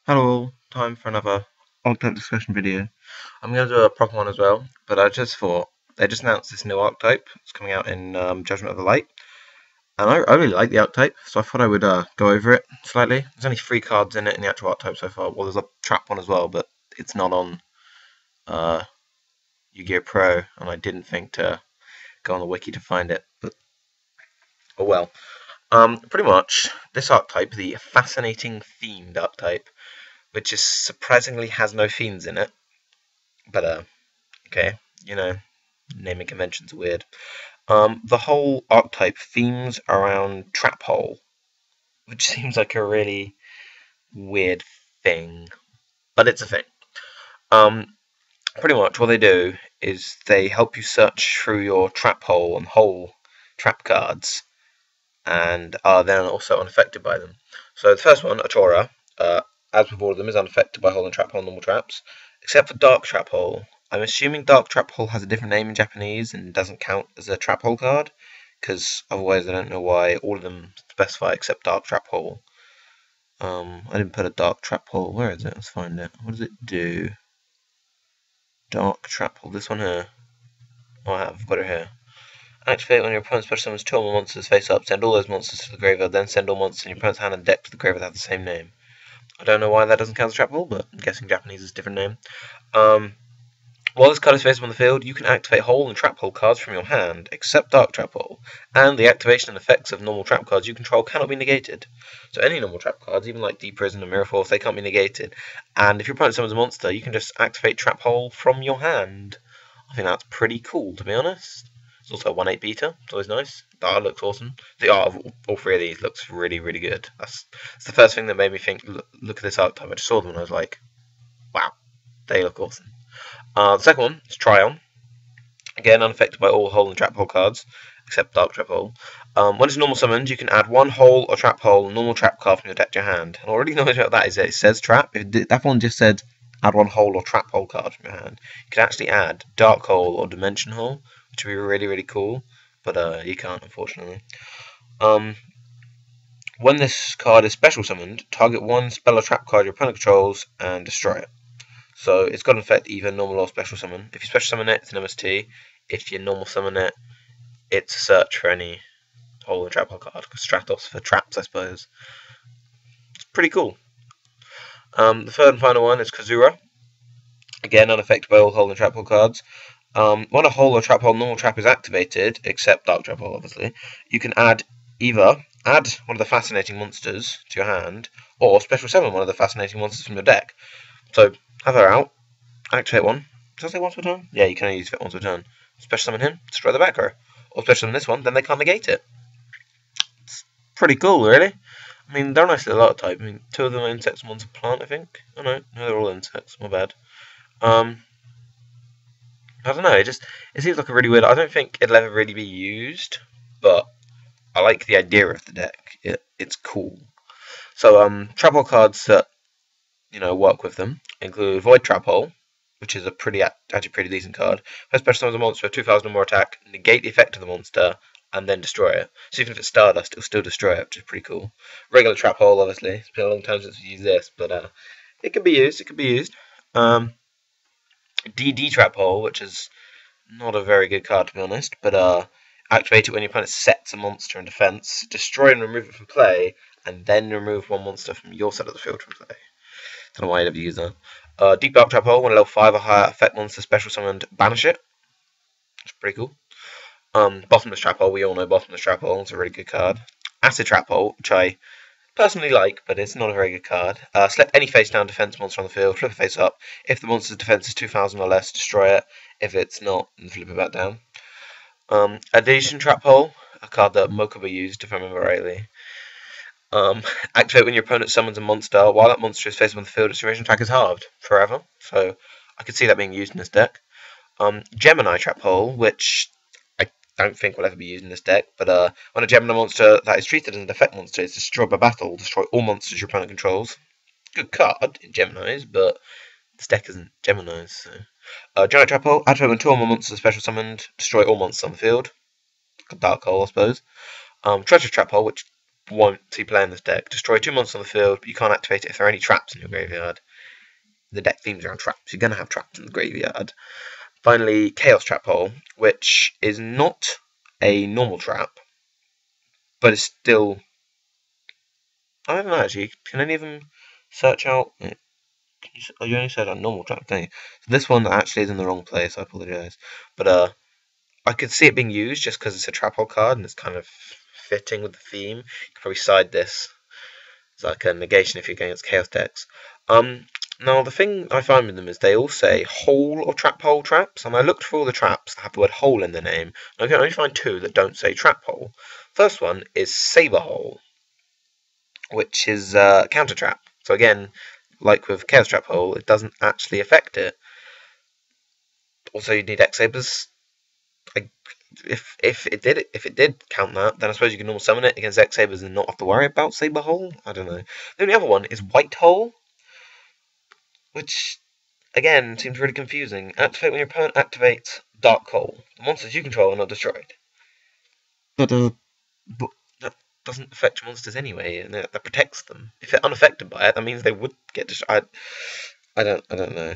Hello all, time for another archetype discussion video. I'm going to do a proper one as well, but I just thought, they just announced this new archetype. It's coming out in Judgment of the Light, and I really like the archetype, so I thought I would go over it slightly. There's only 3 cards in it in the actual archetype so far. Well, there's a trap one as well, but it's not on YGOPro, and I didn't think to go on the wiki to find it, but oh well. Pretty much, this archetype, the Fascinating Fiend archetype, which is surprisingly has no fiends in it. But okay, naming conventions are weird. The whole archetype themes around trap hole, which seems like a really weird thing, but it's a thing. Pretty much what they do is they help you search through your trap hole and hole trap cards, and are then also unaffected by them. So the first one, Atora, as with all of them, is unaffected by hole and trap hole normal traps, except for Dark Trap Hole. I'm assuming Dark Trap Hole has a different name in Japanese and doesn't count as a trap hole card, because otherwise I don't know why all of them specify except Dark Trap Hole. I didn't put a Dark Trap Hole. Where is it? Let's find it. What does it do? Dark Trap Hole. This one here. Oh, I've got it here. Activate when your opponent special summons 2 or more monsters face up. Send all those monsters to the graveyard. Then send all monsters in your opponent's hand and deck to the graveyard that have the same name. I don't know why that doesn't count as trap hole, but I'm guessing Japanese is a different name. While this card is face up on the field, you can activate hole and trap hole cards from your hand, except Dark Trap Hole, and the activation and effects of normal trap cards you control cannot be negated. So any normal trap cards, even like Deep Prison and Mirror Force, they can't be negated. And if your opponent summons a monster, you can just activate trap hole from your hand. I think that's pretty cool, to be honest. It's also a 1/8 beta. It's always nice. The art looks awesome. The art of all 3 of these looks really, really good. That's the first thing that made me think, look at this archetype. I just saw them and I was like, wow, they look awesome. The second one is Tryon. Again, unaffected by all hole and trap hole cards, except Dark Trap Hole. When it's normal summoned, you can add 1 hole or trap hole normal trap card from your deck to your hand. And already knowledge about that is that it says trap. If that one just said add 1 hole or trap hole card from your hand, you can actually add Dark Hole or Dimension Hole, which would be really, really cool, but you can't, unfortunately. When this card is special summoned, target 1 spell or trap card your opponent controls and destroy it. So it's got an effect either normal or special summon. If you special summon it, it's an MST. If you normal summon it, it's a search for any hole and trap hole card. Stratos for traps, I suppose. It's pretty cool. The third and final one is Kazuura. Again, unaffected by all hole and trap hole cards. When a hole or trap hole normal trap is activated, except Dark Trap Hole obviously, you can either add one of the fascinating monsters to your hand, or special summon one of the fascinating monsters from your deck. So have her out, activate one. Does it say once per turn? Yeah, you can only use it once per turn. Special summon him, destroy the back row. Or special summon this one, then they can't negate it. It's pretty cool, really. I mean, they're a nice little archetype. I mean, 2 of them are insects and 1's a plant, I think. Oh no, they're all insects, my bad. I don't know, it seems like a really weird. I don't think it'll ever really be used, but I like the idea of the deck. It's cool. So trap hole cards that work with them include Void Trap Hole, which is actually pretty decent card. First special summons a monster with 2,000 or more attack, negate the effect of the monster, and then destroy it. So even if it's Stardust, it'll still destroy it, which is pretty cool. Regular Trap Hole, obviously. It's been a long time since we used this, but it can be used. It can be used. DD Trap Hole, which is not a very good card to be honest, but activate it when your opponent sets a monster in defense, destroy and remove it from play, and then remove 1 monster from your side of the field from play. Don't know why I'd ever use that. Deep Dark Trap Hole, when a level 5 or higher effect monster special summoned, banish it. It's pretty cool. Bottomless Trap Hole, we all know Bottomless Trap Hole, it's a really good card. Acid Trap Hole, which I personally like, but it's not a very good card. Select any face down defense monster on the field, flip it face up. If the monster's defense is 2,000 or less, destroy it. If it's not, then flip it back down. Adhesion Trap Hole, a card that Mokuba used, if I remember rightly. Activate when your opponent summons a monster. While that monster is facing on the field, its duration attack is halved forever. So I could see that being used in this deck. Gemini Trap Hole, which I don't think will ever be used in this deck, but when a Gemini monster that is treated as an effect monster is destroyed by battle, destroy all monsters your opponent controls. Good card in Geminis, but this deck isn't Geminis. So. Giant Trap Hole, activate when 2 or more monsters are special summoned, destroy all monsters on the field. Dark Hole, I suppose. Treasure Trap Hole, which won't see play in this deck. Destroy 2 monsters on the field, but you can't activate it if there are any traps in your graveyard. The deck themes around traps. You're going to have traps in the graveyard. Finally, Chaos Trap Hole, which is not a normal trap, but it's still... I don't know, actually. Can any of them search out... You only search out normal traps, don't you? So this one actually is in the wrong place, I apologise. But I could see it being used just because it's a trap hole card and it's kind of fitting with the theme. You could probably side this. It's like a negation if you're going against Chaos decks. Now, the thing I find with them is they all say hole or trap hole traps, and I looked for all the traps that have the word hole in their name, and I can only find 2 that don't say trap hole. First one is Saber Hole, which is counter trap. So again, like with Chaos Trap Hole, it doesn't actually affect it. Also, you need X Sabers. If it did count that, then I suppose you can normal summon it against X Sabers and not have to worry about Saber Hole. I don't know. The only other one is White Hole, which again seems really confusing. Activate when your opponent activates Dark Hole. The monsters you control are not destroyed. But that doesn't affect monsters anyway, and that protects them. If they're unaffected by it, that means they would get destroyed. I don't know.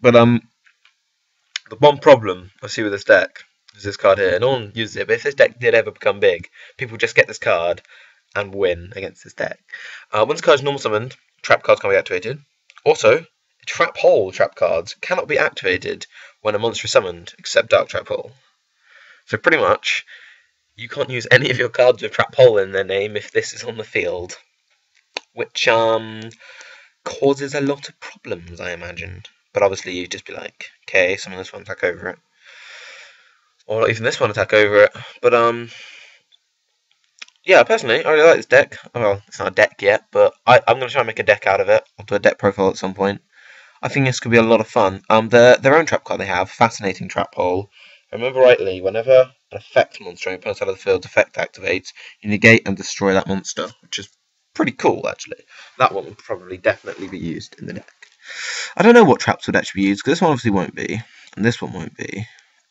But the one problem I see with this deck is this card here. No one uses it, but if this deck did ever become big, people just get this card and win against this deck. Once the card is normal summoned, trap cards can't be activated. Also, Trap Hole trap cards cannot be activated when a monster is summoned, except Dark Trap Hole. So pretty much, you can't use any of your cards with Trap Hole in their name if this is on the field, which causes a lot of problems, I imagine. But obviously, you'd just be like, okay, summon this one, attack over it, or even this one, attack over it. But yeah, personally, I really like this deck. Well, it's not a deck yet, but I'm going to try and make a deck out of it. I'll do a deck profile at some point. I think this could be a lot of fun. Their own trap card they have, Fascinating Trap Hole. If I remember rightly, whenever an effect monster on your opponent's side of the field's effect activates, you negate and destroy that monster, which is pretty cool, actually. That one would probably definitely be used in the deck. I don't know what traps would actually be used, because this one obviously won't be, and this one won't be.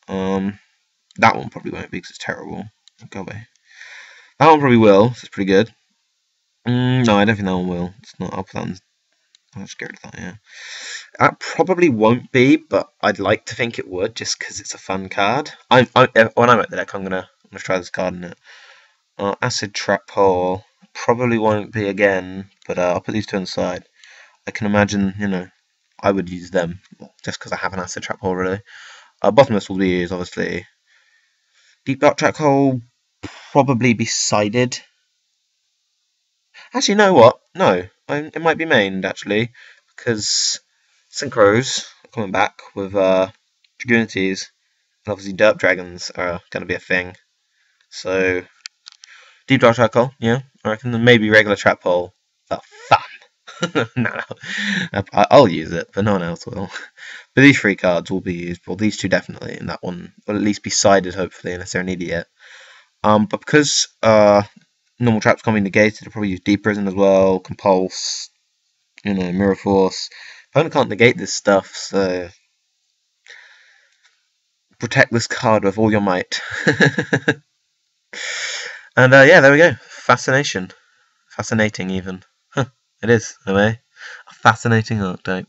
That one probably won't be, because it's terrible. Go away. That one probably will, so it's pretty good. No, I don't think that one will. It's not. I'll put that on. I'll just get rid of that, yeah. That probably won't be, but I'd like to think it would, just because it's a fun card. When I'm at the deck, I'm gonna try this card in it. Acid Trap Hole probably won't be again, but I'll put these 2 on the side. I can imagine, I would use them, just because I have an Acid Trap Hole, really. Bottomless will be used, obviously. Deep Dark Trap Hole probably be sided. Actually, you know what? No, it might be mained, actually, because Synchros are coming back with Dragonities, and obviously Derp Dragons are going to be a thing. So, Deep Dark Trap Hole, yeah, I reckon. Then maybe regular Trap Hole for fun. No, I'll use it, but no one else will. But these 3 cards will be used, well, these 2 definitely, and that one will at least be sided, hopefully, unless they're an idiot. But because normal traps can't be negated, I'll probably use Deep Prison as well, Compulse, Mirror Force. Opponent can't negate this stuff, so protect this card with all your might. And yeah, there we go. Fascination. Fascinating, even. It is, in a way. A fascinating archetype.